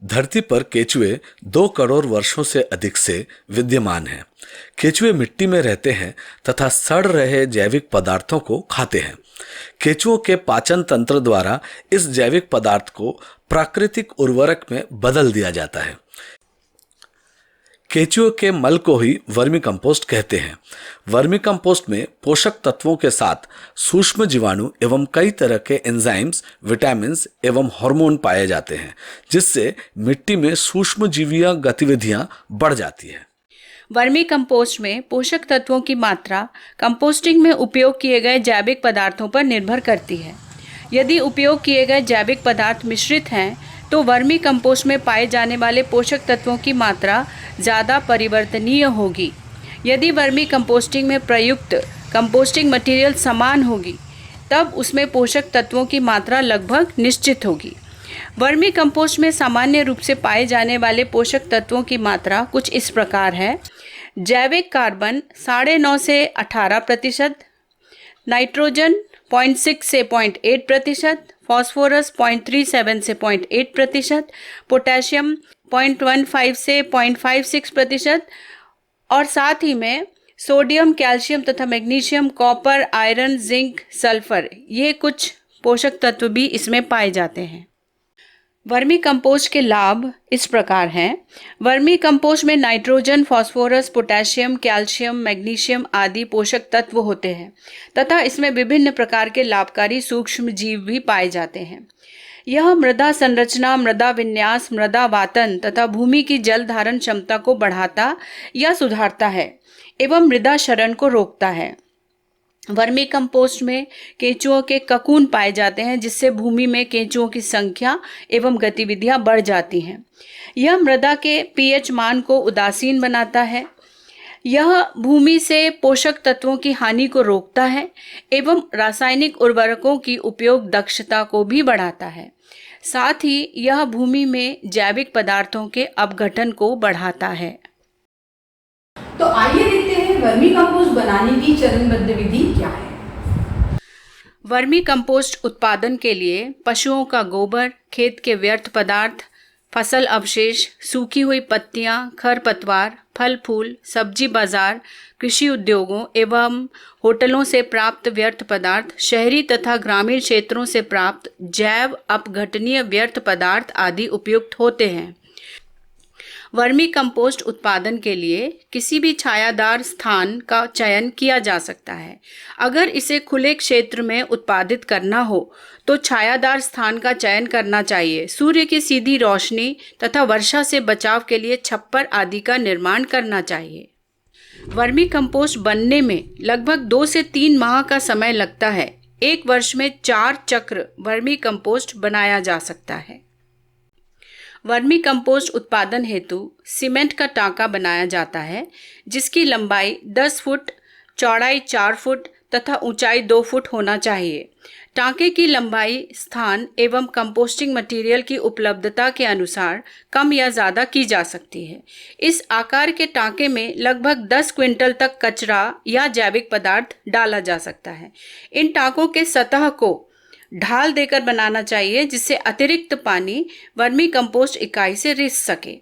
धरती पर केचुए 2 करोड़ वर्षों से अधिक से विद्यमान हैं। केचुए मिट्टी में रहते हैं तथा सड़ रहे जैविक पदार्थों को खाते हैं। केचुओं के पाचन तंत्र द्वारा इस जैविक पदार्थ को प्राकृतिक उर्वरक में बदल दिया जाता है। केचुओं के मल को ही वर्मी कंपोस्ट कहते हैं। वर्मी कंपोस्ट में पोषक तत्वों के साथ सूक्ष्म जीवाणु एवं कई तरह के एंजाइम्स, विटामिन्स एवं हार्मोन पाए जाते हैं, जिससे मिट्टी में सूक्ष्म जीवीय गतिविधियां बढ़ जाती है। वर्मी कंपोस्ट में पोषक तत्वों की मात्रा कंपोस्टिंग में उपयोग किए गए जैविक पदार्थों पर निर्भर करती है। यदि उपयोग किए गए जैविक पदार्थ मिश्रित हैं तो वर्मी कंपोस्ट में पाए जाने वाले पोषक तत्वों की मात्रा ज़्यादा परिवर्तनीय होगी। यदि वर्मी कंपोस्टिंग में प्रयुक्त कंपोस्टिंग मटेरियल समान होगी तब उसमें पोषक तत्वों की मात्रा लगभग निश्चित होगी। वर्मी कंपोस्ट में सामान्य रूप से पाए जाने वाले पोषक तत्वों की मात्रा कुछ इस प्रकार है। जैविक कार्बन 9.5 से 18%, नाइट्रोजन 0.6 से 0.8%, फॉस्फोरस 0.37 से 0.8%, पोटेशियम 0.15 से 0.56% और साथ ही में सोडियम, कैल्शियम तथा magnesium, copper, iron, zinc, sulphur, ये कुछ पोषक तत्व भी इसमें पाए जाते हैं। वर्मी कंपोस्ट के लाभ इस प्रकार हैं। वर्मी कंपोस्ट में nitrogen, phosphorus, potassium, calcium, magnesium आदि पोषक तत्व होते हैं तथा इसमें विभिन्न प्रकार के लाभकारी सूक्ष्म जीव भी पाए जाते हैं। यह मृदा संरचना, मृदा विन्यास, मृदा वातन तथा भूमि की जल धारण क्षमता को बढ़ाता या सुधारता है एवं मृदा क्षरण को रोकता है। वर्मी कंपोस्ट में केंचुओं के ककून पाए जाते हैं, जिससे भूमि में केंचुओं की संख्या एवं गतिविधियां बढ़ जाती हैं। यह मृदा के पीएच मान को उदासीन बनाता है। यह भूमि से पोषक तत्वों की हानि को रोकता है एवं रासायनिक उर्वरकों की उपयोग दक्षता को भी बढ़ाता है। साथ ही यह भूमि में जैविक पदार्थों के अपघटन को बढ़ाता है। तो आइए देखते हैं वर्मी कंपोस्ट बनाने की चरणबद्ध विधि क्या है। वर्मी कंपोस्ट उत्पादन के लिए पशुओं का गोबर, खेत के व्यर्थ पदार्थ, फसल अवशेष, सूखी हुई पत्तियां, खरपतवार, फल फूल, सब्जी बाजार, कृषि उद्योगों एवं होटलों से प्राप्त व्यर्थ पदार्थ, शहरी तथा ग्रामीण क्षेत्रों से प्राप्त जैव अपघटनीय व्यर्थ पदार्थ आदि उपयुक्त होते हैं। वर्मी कंपोस्ट उत्पादन के लिए किसी भी छायादार स्थान का चयन किया जा सकता है। अगर इसे खुले क्षेत्र में उत्पादित करना हो तो छायादार स्थान का चयन करना चाहिए। सूर्य की सीधी रोशनी तथा वर्षा से बचाव के लिए छप्पर आदि का निर्माण करना चाहिए। वर्मी कंपोस्ट बनने में लगभग 2 से 3 माह का समय लगता है। 1 वर्ष में 4 चक्र वर्मी कंपोस्ट बनाया जा सकता है। वर्मी कंपोस्ट उत्पादन हेतु सीमेंट का टांका बनाया जाता है, जिसकी लंबाई 10 फुट, चौड़ाई 4 फुट तथा ऊंचाई 2 फुट होना चाहिए। टांके की लंबाई स्थान एवं कंपोस्टिंग मटेरियल की उपलब्धता के अनुसार कम या ज़्यादा की जा सकती है। इस आकार के टांके में लगभग 10 क्विंटल तक कचरा या जैविक पदार्थ डाला जा सकता है। इन टांकों के सतह को ढाल देकर बनाना चाहिए, जिससे अतिरिक्त पानी वर्मी कंपोस्ट इकाई से रिस सके।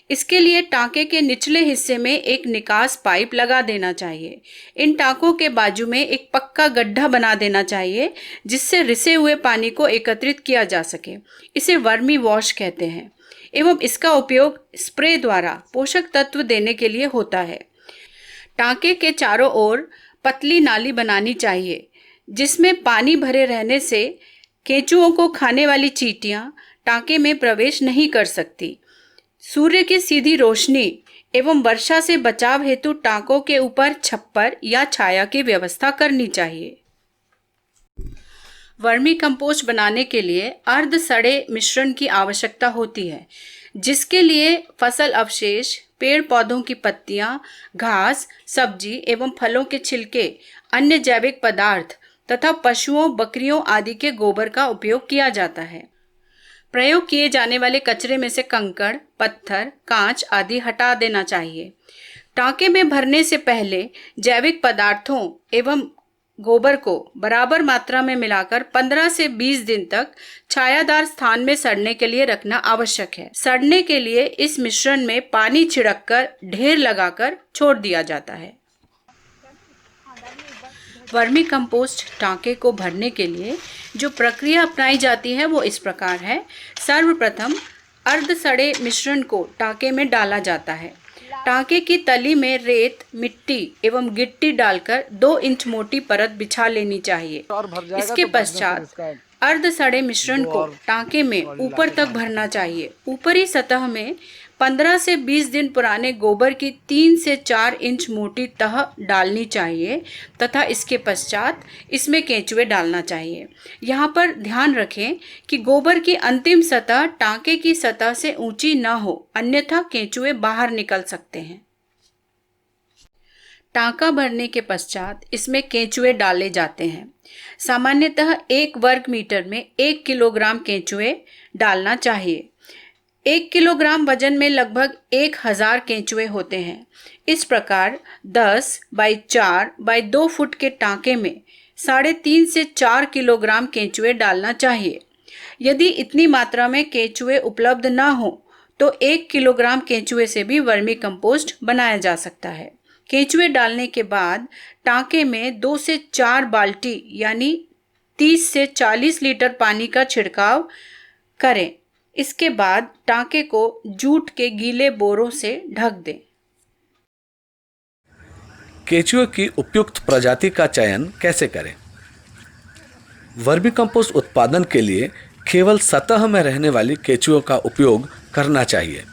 इसके लिए टांके के निचले हिस्से में एक निकास पाइप लगा देना चाहिए। इन टांकों के बाजू में एक पक्का गड्ढा बना देना चाहिए, जिससे रिसे हुए पानी को एकत्रित किया जा सके। इसे वर्मी वॉश कहते हैं एवं इसका उपयोग स्प्रे द्वारा पोषक तत्व देने के लिए होता है। टांके के चारों ओर पतली नाली बनानी चाहिए, जिसमें पानी भरे रहने से केंचुओं को खाने वाली चींटियां टांके में प्रवेश नहीं कर सकती। सूर्य की सीधी रोशनी एवं वर्षा से बचाव हेतु टांकों के ऊपर छप्पर या छाया की व्यवस्था करनी चाहिए। वर्मी कंपोस्ट बनाने के लिए अर्ध सड़े मिश्रण की आवश्यकता होती है, जिसके लिए फसल अवशेष, पेड़ पौधों की पत्तियां, घास, सब्जी एवं फलों के छिलके, अन्य जैविक पदार्थ तथा पशुओं, बकरियों आदि के गोबर का उपयोग किया जाता है। प्रयोग किए जाने वाले कचरे में से कंकड़, पत्थर, कांच आदि हटा देना चाहिए। टांके में भरने से पहले जैविक पदार्थों एवं गोबर को बराबर मात्रा में मिलाकर 15 से 20 दिन तक छायादार स्थान में सड़ने के लिए रखना आवश्यक है। सड़ने के लिए इस मिश्रण में पानी छिड़ककर ढेर लगाकर छोड़ दिया जाता है। वर्मी कंपोस्ट टांके को भरने के लिए जो प्रक्रिया अपनाई जाती है वो इस प्रकार है। सर्वप्रथम अर्ध सड़े मिश्रण को टांके में डाला जाता है। टांके की तली में रेत, मिट्टी एवं गिट्टी डालकर 2 इंच मोटी परत बिछा लेनी चाहिए। इसके पश्चात अर्ध सड़े मिश्रण को टांके में ऊपर तक भरना चाहिए। ऊपरी सतह में 15 से 20 दिन पुराने गोबर की 3 से 4 इंच मोटी तह डालनी चाहिए तथा इसके पश्चात इसमें केंचुए डालना चाहिए। यहाँ पर ध्यान रखें कि गोबर की अंतिम सतह टांके की सतह से ऊंची न हो, अन्यथा केंचुए बाहर निकल सकते हैं। टांका भरने के पश्चात इसमें केंचुए डाले जाते हैं। सामान्यतः 1 वर्ग मीटर में 1 किलोग्राम केंचुए डालना चाहिए। 1 किलोग्राम वजन में लगभग 1000 केंचुए होते हैं। इस प्रकार 10 बाई 4 बाई 2 फुट के टांके में 3.5 से 4 किलोग्राम केंचुए डालना चाहिए। यदि इतनी मात्रा में केंचुए उपलब्ध न हो तो 1 किलोग्राम केंचुए से भी वर्मी कंपोस्ट बनाया जा सकता है। केंचुए डालने के बाद टांके में 2 से 4 बाल्टी यानी 30 से 40 लीटर पानी का छिड़काव करें। इसके बाद टांके को जूट के गीले बोरों से ढक दें। केंचुए की उपयुक्त प्रजाति का चयन कैसे करें? वर्मी कंपोस्ट उत्पादन के लिए केवल सतह में रहने वाली केंचुओं का उपयोग करना चाहिए।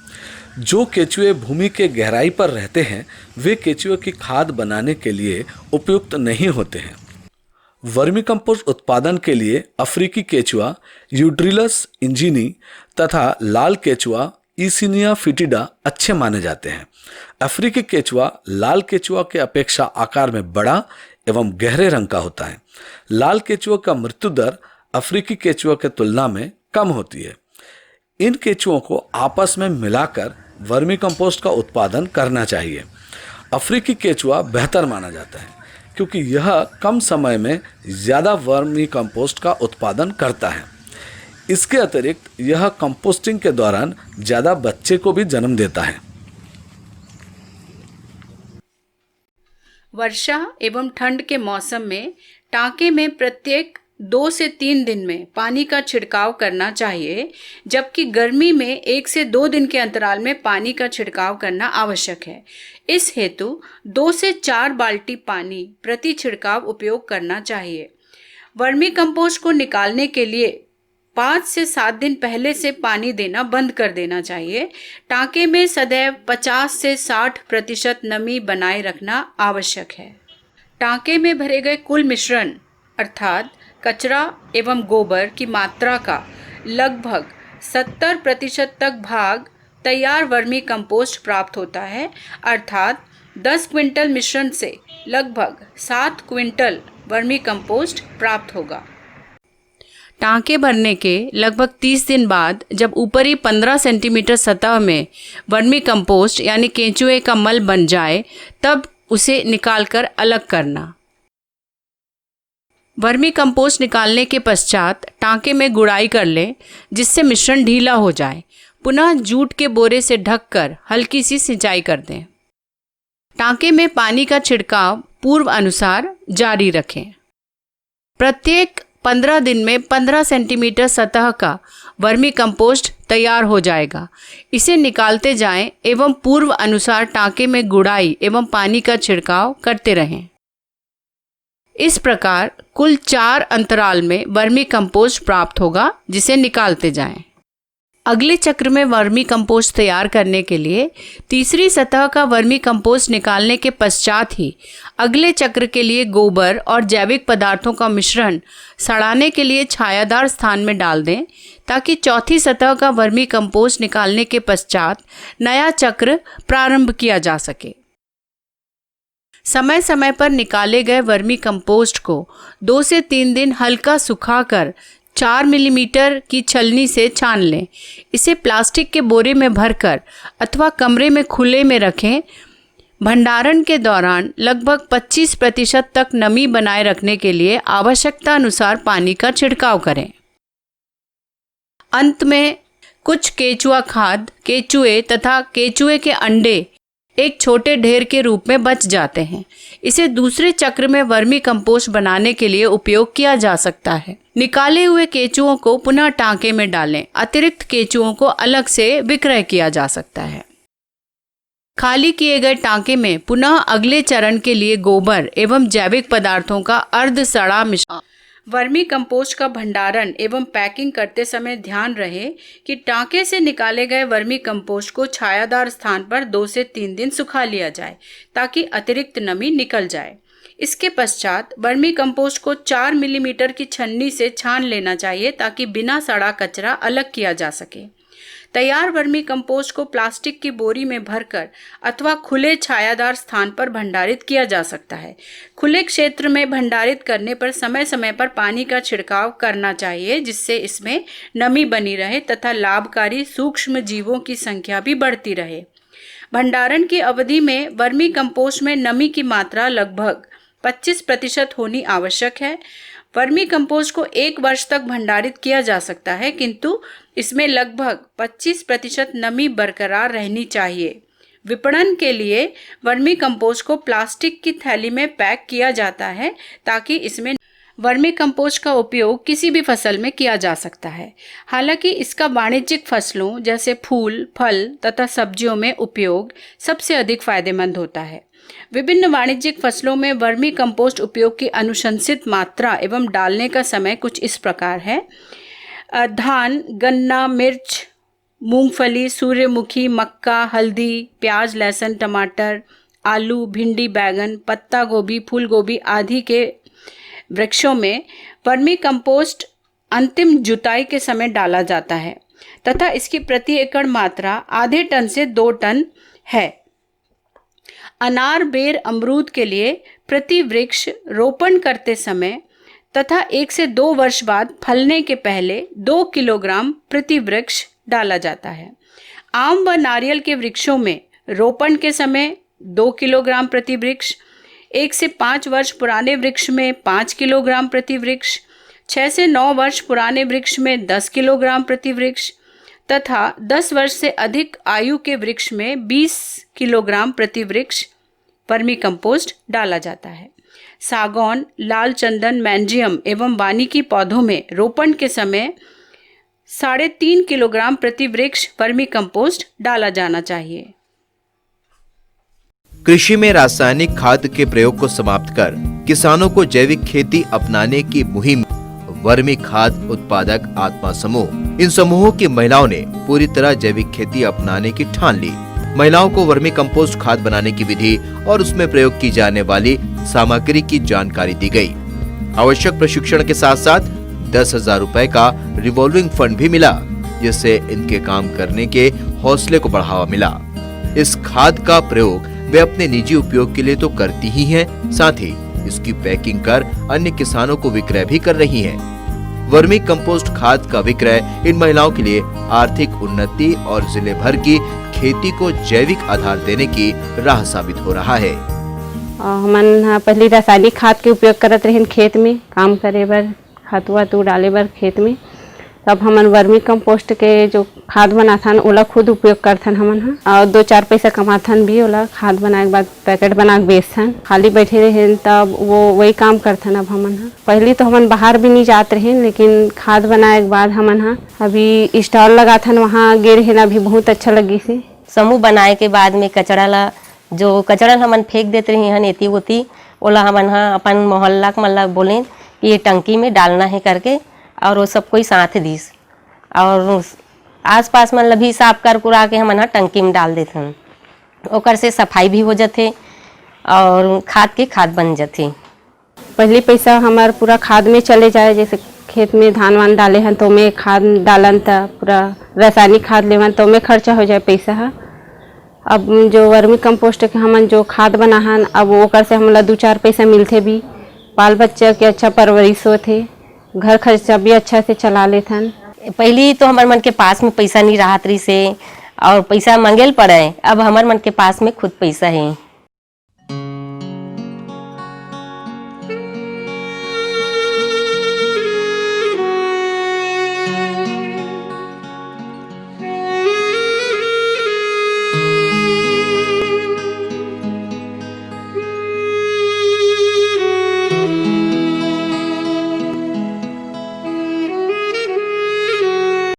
जो केंचुए भूमि के गहराई पर रहते हैं वे केंचुए की खाद बनाने के लिए उपयुक्त नहीं होते हैं। वर्मी कंपोस्ट उत्पादन के लिए अफ्रीकी केंचुआ यूड्रिलस इंजीनी तथा लाल केंचुआ ईसिनिया फिटिडा अच्छे माने जाते हैं। अफ्रीकी केंचुआ लाल केंचुआ के अपेक्षा आकार में बड़ा एवं गहरे रंग का होता है। लाल केंचुआ का मृत्यु दर अफ्रीकी केंचुआ के तुलना में कम होती है। इन केंचुओं को आपस में मिलाकर वर्मी कंपोस्ट का उत्पादन करना चाहिए। अफ्रीकी केंचुआ बेहतर माना जाता है क्योंकि यह कम समय में ज़्यादा वर्मी कंपोस्ट का उत्पादन करता है। इसके अतिरिक्त यह कंपोस्टिंग के दौरान ज़्यादा बच्चे को भी जन्म देता है। वर्षा एवं ठंड के मौसम में टांके में प्रत्येक 2 से 3 दिन में पानी का छिड़काव करना चाहिए, जबकि गर्मी में 1 से 2 दिन के अंतराल में पानी का छिड़काव करना आवश्यक है। इस हेतु 2 से 4 बाल्टी पानी प्रति छिड़काव उपयोग करना चाहिए। वर्मी कंपोस्ट को निकालने के लिए 5 से 7 दिन पहले से पानी देना बंद कर देना चाहिए। टांके में सदैव 50 से 60% नमी बनाए रखना आवश्यक है। टांके में भरे गए कुल मिश्रण अर्थात कचरा एवं गोबर की मात्रा का लगभग 70% तक भाग तैयार वर्मी कंपोस्ट प्राप्त होता है, अर्थात 10 क्विंटल मिश्रण से लगभग 7 क्विंटल वर्मी कंपोस्ट प्राप्त होगा। टांके भरने के लगभग 30 दिन बाद जब ऊपरी 15 सेंटीमीटर सतह में वर्मी कंपोस्ट यानी केंचुए का मल बन जाए तब उसे निकालकर अलग करना। वर्मी कंपोस्ट निकालने के पश्चात टांके में गुड़ाई कर लें जिससे मिश्रण ढीला हो जाए। पुनः जूट के बोरे से ढककर हल्की सी सिंचाई कर दें। टांके में पानी का छिड़काव पूर्व अनुसार जारी रखें। प्रत्येक 15 दिन में 15 सेंटीमीटर सतह का वर्मी कंपोस्ट तैयार हो जाएगा। इसे निकालते जाएं एवं पूर्व अनुसार टांके में गुड़ाई एवं पानी का छिड़काव करते रहें। इस प्रकार कुल 4 अंतराल में वर्मी कंपोस्ट प्राप्त होगा जिसे निकालते जाएं। अगले चक्र में वर्मी कंपोस्ट तैयार करने के लिए तीसरी सतह का वर्मी कंपोस्ट निकालने के पश्चात ही अगले चक्र के लिए गोबर और जैविक पदार्थों का मिश्रण सड़ाने के लिए छायादार स्थान में डाल दें ताकि चौथी सतह का वर्मी कंपोस्ट निकालने के पश्चात नया चक्र प्रारंभ किया जा सके। समय समय पर निकाले गए वर्मी कंपोस्ट को 2 से 3 दिन हल्का सुखाकर 4 मिलीमीटर की छलनी से छान लें। इसे प्लास्टिक के बोरे में भरकर अथवा कमरे में खुले में रखें। भंडारण के दौरान लगभग 25% तक नमी बनाए रखने के लिए आवश्यकता अनुसार पानी का छिड़काव करें। अंत में कुछ केचुआ खाद, केचुए तथा केचुए के अंडे एक छोटे ढेर के रूप में बच जाते हैं। इसे दूसरे चक्र में वर्मी कंपोस्ट बनाने के लिए उपयोग किया जा सकता है। निकाले हुए केचुओं को पुनः टांके में डालें। अतिरिक्त केचुओं को अलग से विक्रय किया जा सकता है। खाली किए गए टांके में पुनः अगले चरण के लिए गोबर एवं जैविक पदार्थों का अर्ध सड़ा मिश्रण। वर्मी कंपोस्ट का भंडारण एवं पैकिंग करते समय ध्यान रहे कि टांके से निकाले गए वर्मी कंपोस्ट को छायादार स्थान पर 2 से 3 दिन सुखा लिया जाए ताकि अतिरिक्त नमी निकल जाए। इसके पश्चात वर्मी कंपोस्ट को 4 मिलीमीटर की छन्नी से छान लेना चाहिए ताकि बिना सड़ा कचरा अलग किया जा सके। तैयार वर्मी कंपोस्ट को प्लास्टिक की बोरी में भरकर अथवा खुले छायादार स्थान पर भंडारित किया जा सकता है। खुले क्षेत्र में भंडारित करने पर समय समय पर पानी का छिड़काव करना चाहिए, जिससे इसमें नमी बनी रहे तथा लाभकारी सूक्ष्म जीवों की संख्या भी बढ़ती रहे। भंडारण की अवधि में वर्मी कंपोस्ट में नमी की मात्रा लगभग 25% होनी आवश्यक है। वर्मी कंपोस्ट को 1 वर्ष तक भंडारित किया जा सकता है, किंतु इसमें लगभग 25% नमी बरकरार रहनी चाहिए। विपणन के लिए वर्मी कंपोस्ट को प्लास्टिक की थैली में पैक किया जाता है ताकि इसमें वर्मी कंपोस्ट का उपयोग किसी भी फसल में किया जा सकता है। हालांकि इसका वाणिज्यिक फसलों जैसे फूल, फल तथा सब्जियों में उपयोग सबसे अधिक फायदेमंद होता है। विभिन्न वाणिज्यिक फसलों में वर्मी कंपोस्ट उपयोग की अनुशंसित मात्रा एवं डालने का समय कुछ इस प्रकार है। धान, गन्ना, मिर्च, मूंगफली, सूर्यमुखी, मक्का, हल्दी, प्याज, लहसुन, टमाटर, आलू, भिंडी, बैगन, पत्ता गोभी, फूल गोभी आदि के वृक्षों में वर्मी कंपोस्ट अंतिम जुताई के समय डाला जाता है तथा इसकी प्रति एकड़ मात्रा आधे टन से 2 टन है। अनार, बेर, अमरूद के लिए प्रति वृक्ष रोपण करते समय तथा 1 से 2 वर्ष बाद फलने के पहले 2 किलोग्राम प्रति वृक्ष डाला जाता है। आम व नारियल के वृक्षों में रोपण के समय 2 किलोग्राम प्रति वृक्ष, 1 से 5 वर्ष पुराने वृक्ष में 5 किलोग्राम प्रति वृक्ष, 6 से 9 वर्ष पुराने वृक्ष में 10 किलोग्राम प्रति वृक्ष तथा 10 वर्ष से अधिक आयु के वृक्ष में 20 किलोग्राम प्रति वृक्ष वर्मी कंपोस्ट डाला जाता है। सागौन, लाल चंदन, मैंजियम एवं वानिकी पौधों में रोपण के समय 3.5 किलोग्राम प्रति वृक्ष वर्मी कंपोस्ट डाला जाना चाहिए। कृषि में रासायनिक खाद के प्रयोग को समाप्त कर किसानों को जैविक खेती अपनाने की मुहिम वर्मी खाद उत्पादक आत्मा समूह, इन समूहों की महिलाओं ने पूरी तरह जैविक खेती अपनाने की ठान ली। महिलाओं को वर्मी कंपोस्ट खाद बनाने की विधि और उसमें प्रयोग की जाने वाली सामग्री की जानकारी दी गई। आवश्यक प्रशिक्षण के साथ साथ 10,000 रुपए का रिवॉल्विंग फंड भी मिला, जिससे इनके काम करने के हौसले को बढ़ावा मिला। इस खाद का प्रयोग वे अपने निजी उपयोग के लिए तो करती ही हैं, साथ ही इसकी पैकिंग कर अन्य किसानों को विक्रय भी कर रही हैं। वर्मी कंपोस्ट खाद का विक्रय इन महिलाओं के लिए आर्थिक उन्नति और जिले भर की खेती को जैविक आधार देने की राह साबित हो रहा है। हमन पहले रासायनिक खाद के उपयोग करत रहे खेत में काम करे बर, खातुआ तू डाले बर खेत में। तब हमन वर्मी कंपोस्ट के जो खाद बनाथन ओला खुद उपयोग करथन हमन और 2-4 पैसा कमाथन भी। ओला खाद बनाए के बाद पैकेट बना के बेचथन। खाली बैठे रहे तब वो वही काम करथन। अब हमन पहले तो हमन बाहर भी नहीं जाते रहे, लेकिन खाद बनाए के बाद हमन अभी स्टॉल लगाथन, वहाँ गे रहे अभी बहुत अच्छा लगी से। समूह बनाए के बाद में जो कचरा हमन फेंक देते रही हन एती ओती, ओला हमन अपन मोहल्ला के मन बोले कि ये टंकी में डालना है करके, और वो सब कोई साथ दीस और आसपास मन भी साफ कर कुरा के हमन टंकी में डाल देते हैं। ओकर से सफाई भी हो जाते और खाद बन जाते। पहले पैसा हमार पूरा खाद में चले जाए, जैसे खेत में धान वान डाले हैं तो में खाद डालन त पूरा रासायनिक खाद लेवन तो में खर्चा हो जाए पैसा है। अब जो वर्मी कंपोस्ट के हमन जो खाद बनाहन, अब ओकर से हमला 2-4 पैसा मिलते भी, बाल बच्चा के अच्छा परवरिश होते, घर खर्चा भी अच्छा से चला लेथन। पहली तो हमारे मन के पास में पैसा नहीं रहत रही से और पैसा मंगेल पड़े, अब हमारे मन के पास में खुद पैसा है।